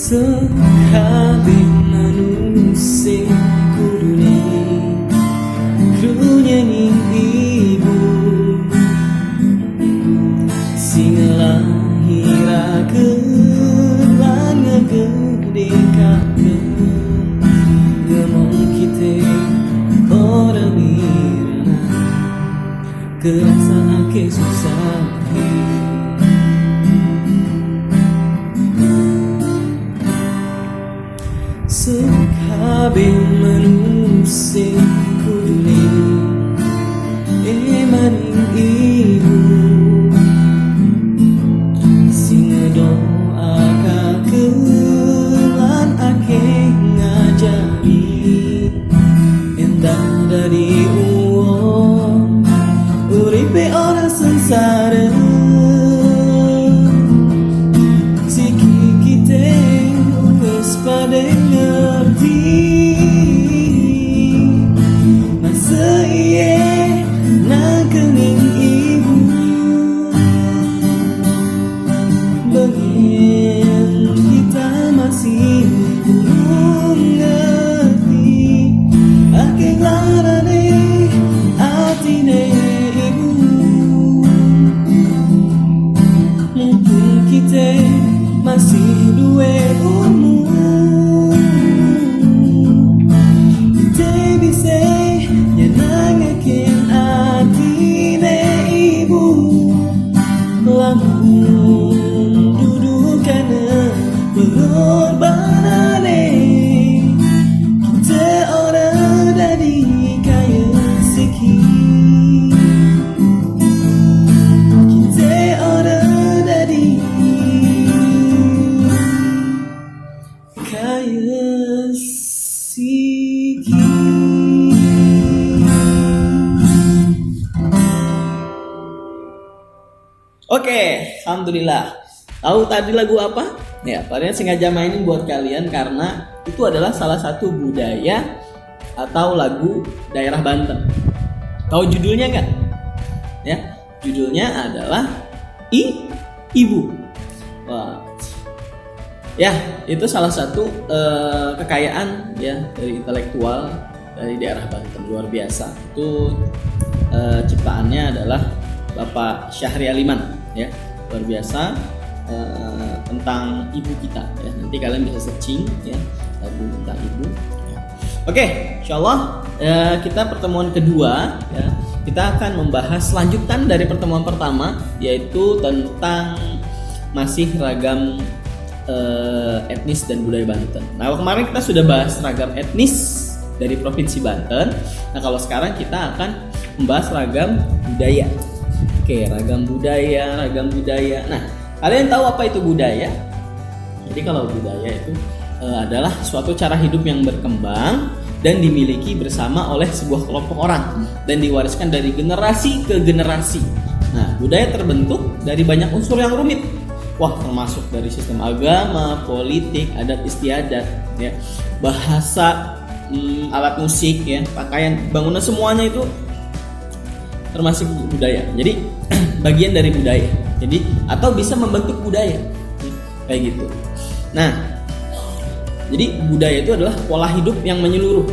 Sekabeh manusia kudune nyanyi ibu sing lahirakeun lan ngegedekakeun ngemong kite ora mirana kerasaake susah. Sekabeh manusia kudune maning ibu sing ngedoakakeun lan akeh ngajari endah dari uang uripe ora sengsara siki kite wis pada ngerti masa iye nangkening ibu bagian kita masih belum ngerti akeh larane atine ibu mungkin kita masih duwe umur kita bisa nyenangaken atine ibu lamun dudukana pengorbanane kita ora dadi kaya seki kita ora dadi kaya seki. Oke, alhamdulillah. Tahu tadi lagu apa? Ya, Parian sengaja mainin buat kalian karena itu adalah salah satu budaya atau lagu daerah Banten. Tahu judulnya nggak? Ya, judulnya adalah Ibu. Wah. Ya, itu salah satu kekayaan ya dari intelektual dari daerah Banten, luar biasa. Itu ciptaannya adalah Bapak Syahrial Liman ya, luar biasa tentang ibu kita ya. Nanti kalian bisa searching ya lagu tentang ibu. Oke, insyaallah kita pertemuan kedua ya, kita akan membahas lanjutan dari pertemuan pertama, yaitu tentang masih ragam etnis dan budaya Banten. Nah, kemarin kita sudah bahas ragam etnis dari provinsi Banten. Nah, kalau sekarang kita akan membahas ragam budaya. Oke, ragam budaya. Nah, kalian tahu apa itu budaya? Jadi kalau budaya itu adalah suatu cara hidup yang berkembang dan dimiliki bersama oleh sebuah kelompok orang dan diwariskan dari generasi ke generasi. Nah, budaya terbentuk dari banyak unsur yang rumit. Wah, termasuk dari sistem agama, politik, adat istiadat, ya, bahasa, alat musik, ya, pakaian, bangunan, semuanya itu termasuk budaya. Jadi bagian dari budaya. Jadi atau bisa membentuk budaya, kayak gitu. Nah, jadi budaya itu adalah pola hidup yang menyeluruh.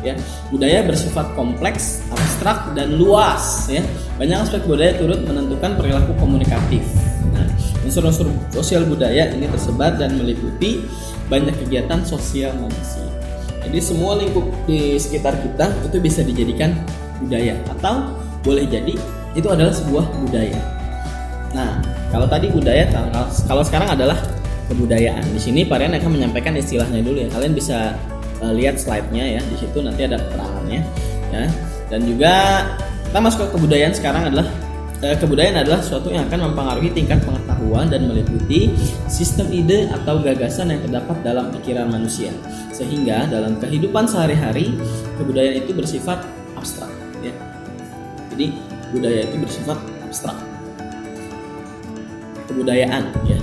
Ya, budaya bersifat kompleks, abstrak, dan luas. Ya, banyak aspek budaya turut menentukan perilaku komunikatif. Nah, unsur-unsur sosial budaya ini tersebar dan meliputi banyak kegiatan sosial manusia. Jadi semua lingkup di sekitar kita itu bisa dijadikan budaya atau boleh jadi itu adalah sebuah budaya. Nah, kalau tadi budaya, kalau sekarang adalah kebudayaan. Di sini Parian akan menyampaikan istilahnya dulu ya. Kalian bisa lihat slide-nya ya. Di situ nanti ada keterangannya ya. Dan juga kita masuk ke kebudayaan sekarang adalah kebudayaan adalah sesuatu yang akan mempengaruhi tingkat pengetahuan dan meliputi sistem ide atau gagasan yang terdapat dalam pikiran manusia. Sehingga dalam kehidupan sehari-hari kebudayaan itu bersifat abstrak ya. Jadi budaya itu bersifat abstrak. Kebudayaan ya.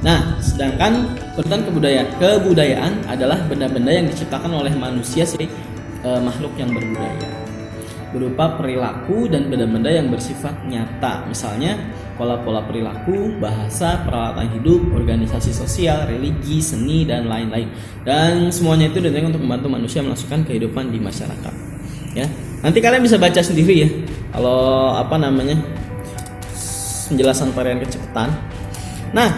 Nah, sedangkan tentang kebudayaan adalah benda-benda yang diciptakan oleh manusia sebagai makhluk yang berbudaya. berupa perilaku dan benda-benda yang bersifat nyata. Misalnya pola-pola perilaku, bahasa, peralatan hidup, organisasi sosial, religi, seni, dan lain-lain. Dan semuanya itu dirancang untuk membantu manusia melangsungkan kehidupan di masyarakat. Ya, nanti kalian bisa baca sendiri ya. Kalau penjelasan Parian kecepatan. Nah,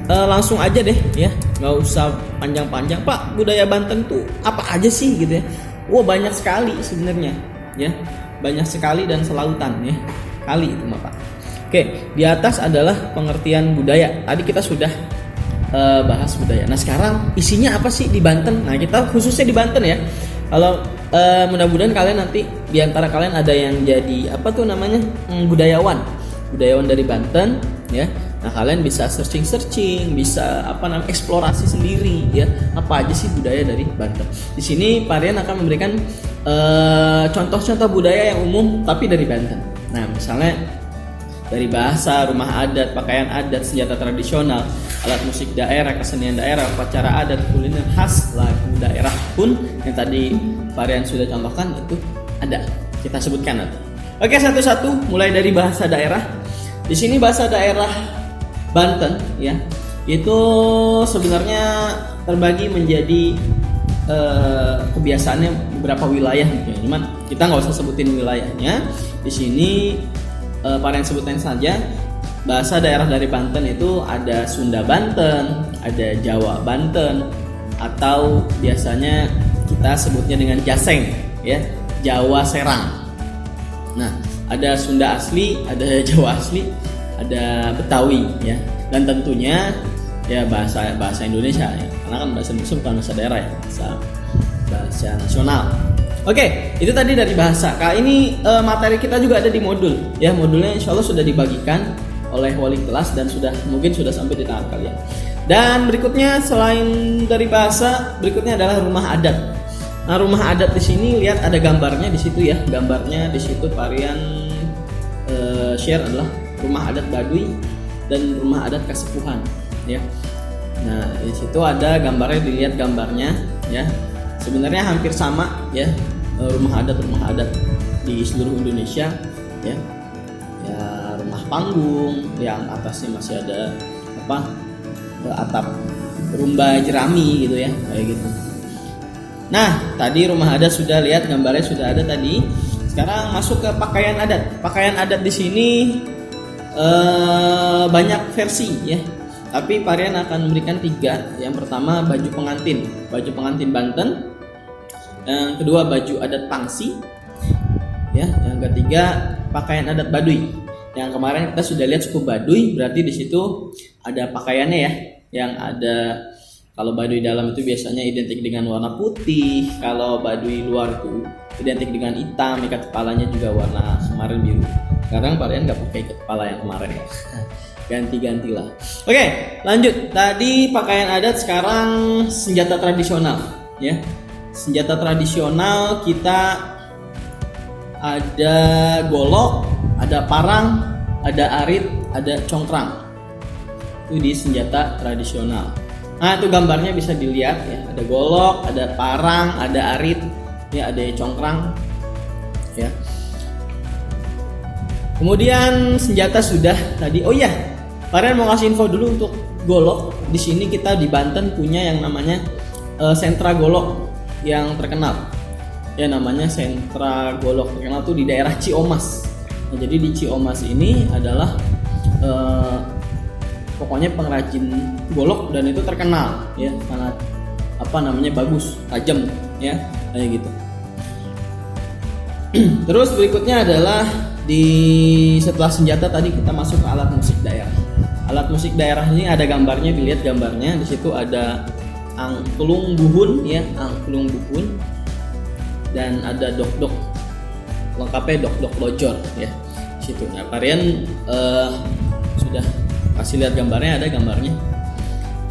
langsung aja deh ya, nggak usah panjang-panjang. Pak, budaya Banten tuh apa aja sih gitu ya? Wah, banyak sekali sebenarnya ya, banyak sekali dan selautan ya, kali itu Pak. Oke, di atas adalah pengertian budaya. Tadi kita sudah bahas budaya. Nah, sekarang isinya apa sih di Banten? Nah, kita khususnya di Banten ya. Kalau mudah-mudahan kalian nanti di antara kalian ada yang jadi budayawan dari Banten ya. Nah, kalian bisa searching, bisa eksplorasi sendiri ya, apa aja sih budaya dari Banten. Di sini Parian akan memberikan contoh-contoh budaya yang umum tapi dari Banten. Nah, misalnya dari bahasa, rumah adat, pakaian adat, senjata tradisional, alat musik daerah, kesenian daerah, upacara adat, kuliner khas, lagu daerah pun yang tadi Parian sudah contohkan itu ada. Kita sebutkan nanti. Oke, satu-satu mulai dari bahasa daerah. Di sini bahasa daerah Banten ya, itu sebenarnya terbagi menjadi kebiasaannya beberapa wilayah gitu ya. Cuman kita nggak usah sebutin wilayahnya. Di sini Parian sebutkan saja bahasa daerah dari Banten itu ada Sunda Banten, ada Jawa Banten, atau biasanya kita sebutnya dengan Jaseng ya, Jawa Serang. Nah, ada Sunda asli, ada Jawa asli, ada Betawi ya, dan tentunya ya bahasa Indonesia ya, karena kan bahasa Indonesia bukan bahasa daerah ya, bahasa nasional. Oke, itu tadi dari bahasa. Kali ini materi kita juga ada di modul ya, modulnya insya Allah sudah dibagikan oleh wali kelas dan mungkin sudah sampai di tangan kalian. Dan berikutnya selain dari bahasa, berikutnya adalah rumah adat. Nah, rumah adat di sini lihat ada gambarnya di situ ya, gambarnya di situ Parian share adalah rumah adat Baduy dan rumah adat Kasepuhan ya. Nah, di situ ada gambarnya, dilihat gambarnya ya. Sebenarnya hampir sama ya, rumah adat di seluruh Indonesia ya. Ya, rumah panggung yang atasnya masih ada atap rumba jerami gitu ya, kayak gitu. Nah, tadi rumah adat sudah lihat gambarnya, sudah ada tadi. Sekarang masuk ke pakaian adat. Pakaian adat di sini banyak versi ya. Tapi Parian akan memberikan 3. Yang pertama baju pengantin Banten. Yang kedua baju adat Pangsi. Ya, yang ketiga pakaian adat Baduy. Yang kemarin kita sudah lihat suku Baduy, berarti di situ ada pakaiannya ya. Yang ada, kalau Baduy dalam itu biasanya identik dengan warna putih, kalau Baduy luar itu identik dengan hitam, ikat kepalanya juga warna kemarin biru. Sekarang Parian nggak pakai ikat kepala yang kemarin ya. Ganti-gantilah. Oke, lanjut. Tadi pakaian adat, sekarang senjata tradisional ya. Senjata tradisional kita ada golok, ada parang, ada arit, ada congkrang. Itu di senjata tradisional. Nah, itu gambarnya bisa dilihat ya. Ada golok, ada parang, ada arit, ya, ada congkrang ya. Kemudian senjata sudah tadi. Oh iya, Parian mau kasih info dulu untuk golok. Di sini kita di Banten punya yang namanya sentra golok yang terkenal. Ya, namanya sentra golok terkenal tuh di daerah Ciomas. Nah, jadi di Ciomas ini adalah pokoknya pengrajin golok dan itu terkenal ya, sangat bagus, tajam ya, kayak gitu. Terus berikutnya adalah setelah senjata tadi kita masuk ke alat musik daerah. Alat musik daerah ini ada gambarnya, dilihat gambarnya. Di situ ada angklung buhun ya, angklung buhun, dan ada dok-dok, lengkapnya dok-dok lojor ya. Di situ. Nah, Parian sudah kasih lihat gambarnya, ada gambarnya.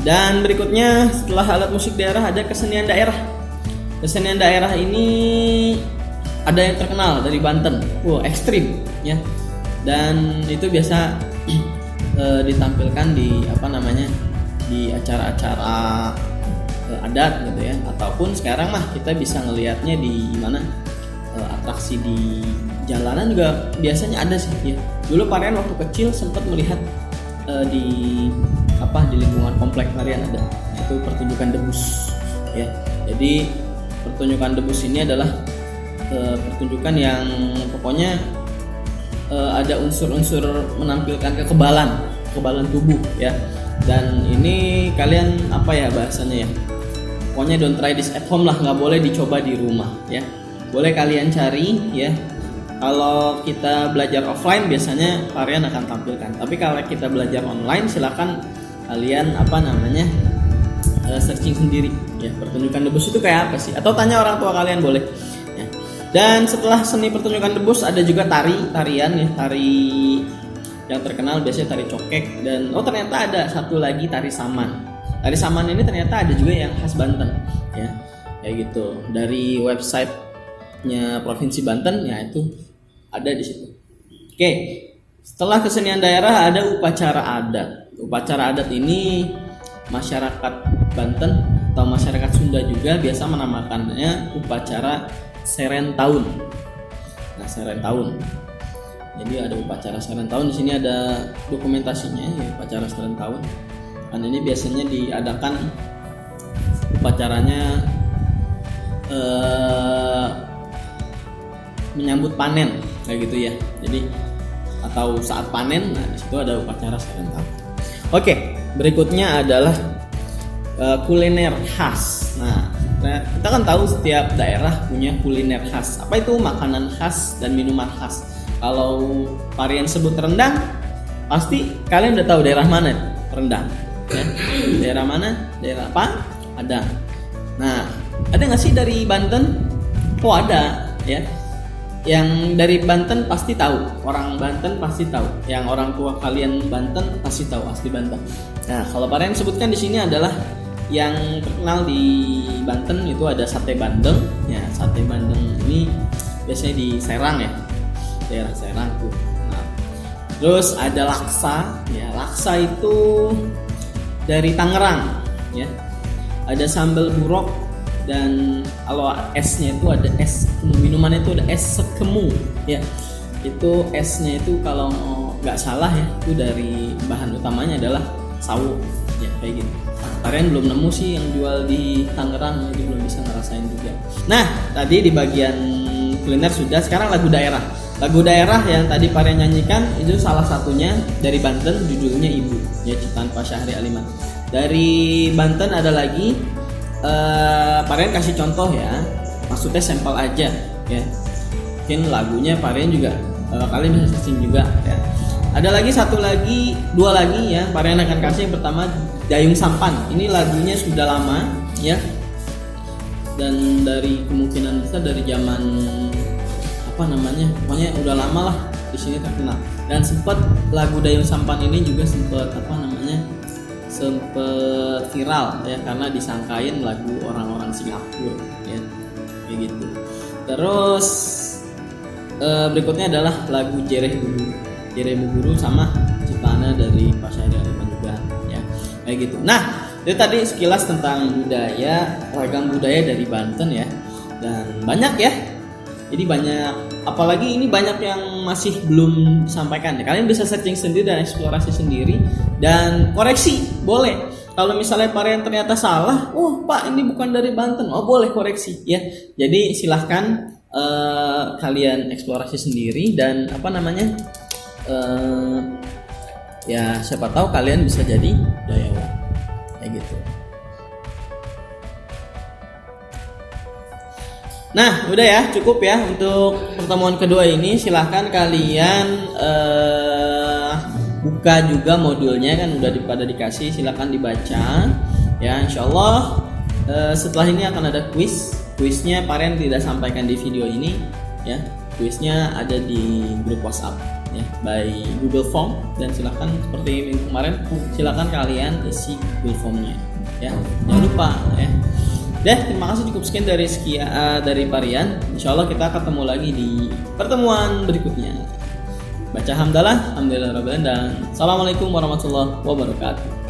Dan berikutnya setelah alat musik daerah ada kesenian daerah. Kesenian daerah ini ada yang terkenal dari Banten, ekstrim ya. Dan itu biasa ditampilkan di di acara-acara adat gitu ya. Ataupun sekarang mah kita bisa ngelihatnya di mana, atraksi di jalanan juga biasanya ada sih ya. Dulu Parian waktu kecil sempat melihat di lingkungan komplek Parian ada, itu pertunjukan debus ya. Jadi pertunjukan debus ini adalah pertunjukan yang pokoknya ada unsur-unsur menampilkan kekebalan tubuh ya. Dan ini kalian bahasanya ya, pokoknya don't try this at home lah, nggak boleh dicoba di rumah ya. Boleh kalian cari ya. Kalau kita belajar offline biasanya Parian akan tampilkan, tapi kalau kita belajar online silakan kalian searching sendiri ya, pertunjukan debus itu kayak apa sih, atau tanya orang tua kalian boleh ya. Dan setelah seni pertunjukan debus ada juga tarian ya, tari yang terkenal biasanya tari cokek, dan ternyata ada satu lagi tari saman. Tari saman ini ternyata ada juga yang khas Banten ya, kayak gitu. Dari websitenya Provinsi Banten ya, itu ada di situ. Oke, setelah kesenian daerah ada upacara adat. Upacara adat ini masyarakat Banten atau masyarakat Sunda juga biasa menamakannya upacara Seren Tahun. Nah, Seren Tahun. Jadi ada upacara Seren Tahun, di sini ada dokumentasinya ya, upacara Seren Tahun. Dan ini biasanya diadakan upacaranya menyambut panen kayak gitu ya. Jadi atau saat panen, nah di situ ada upacara Seren Tahun. Oke, berikutnya adalah kuliner khas. Nah, kita kan tahu setiap daerah punya kuliner khas. Apa itu makanan khas dan minuman khas? Kalau Parian sebut rendang, pasti kalian udah tahu daerah mana rendang. Ya? Daerah mana? Daerah apa? Ada. Nah, ada nggak sih dari Banten? Oh ada, ya. Yang dari Banten pasti tahu, orang Banten pasti tahu, yang orang tua kalian Banten pasti tahu, asli Banten. Nah, kalau Parian sebutkan di sini adalah yang terkenal di Banten itu ada sate bandeng. Ya, sate bandeng ini biasanya di Serang ya, daerah Serang tuh. Nah, terus ada laksa, ya laksa itu dari Tangerang, ya. Ada sambal burok. Dan kalau esnya itu ada es, minumannya itu ada es sekemu ya. Itu esnya itu kalau nggak salah ya, itu dari bahan utamanya adalah sawo ya, kayak gitu. Kalian belum nemu sih yang jual di Tangerang, jadi belum bisa ngerasain juga. Nah, tadi di bagian kuliner sudah, sekarang lagu daerah. Lagu daerah yang tadi Parian nyanyikan itu salah satunya dari Banten, judulnya Ibu ya, ciptaan Pak Syahri Aliman. Dari Banten ada lagi, Parian kasih contoh ya, maksudnya sampel aja ya. Mungkin lagunya Parian juga kalian bisa searching juga ya. Ada lagi dua lagi ya, Parian akan kasih. Yang pertama Dayung Sampan. Ini lagunya sudah lama ya. Dan dari kemungkinan besar dari zaman pokoknya udah lama lah di sini terkenal. Dan sempat lagu Dayung Sampan ini juga sempat viral ya, karena disangkain lagu orang-orang Singapura ya, kayak gitu. Terus berikutnya adalah lagu Jereh Buguru sama ciptaannya dari Pak Syahri Aliman juga ya, kayak gitu. Nah, itu tadi sekilas tentang ragam budaya dari Banten ya, dan banyak ya. Jadi banyak, apalagi ini banyak yang masih belum disampaikan. Kalian bisa searching sendiri dan eksplorasi sendiri dan koreksi, boleh. Kalau misalnya Parian ternyata salah, Pak ini bukan dari Banten, boleh koreksi ya. Jadi silahkan kalian eksplorasi sendiri dan ya siapa tahu kalian bisa jadi budayawan kayak gitu. Nah, udah ya, cukup ya untuk pertemuan kedua ini. Silahkan kalian buka juga modulnya, kan udah pada dikasih, silahkan dibaca ya. Insyaallah setelah ini akan ada kuisnya Parian tidak sampaikan di video ini ya. Kuisnya ada di grup WhatsApp ya, by Google Form, dan silahkan seperti minggu kemarin, silahkan kalian isi Google Formnya ya, jangan lupa ya. Terima kasih, cukup sekian dari Parian. Insyaallah kita ketemu lagi di pertemuan berikutnya. Baca hamdalah, alhamdulillah rabbil alamin. Assalamualaikum warahmatullahi wabarakatuh.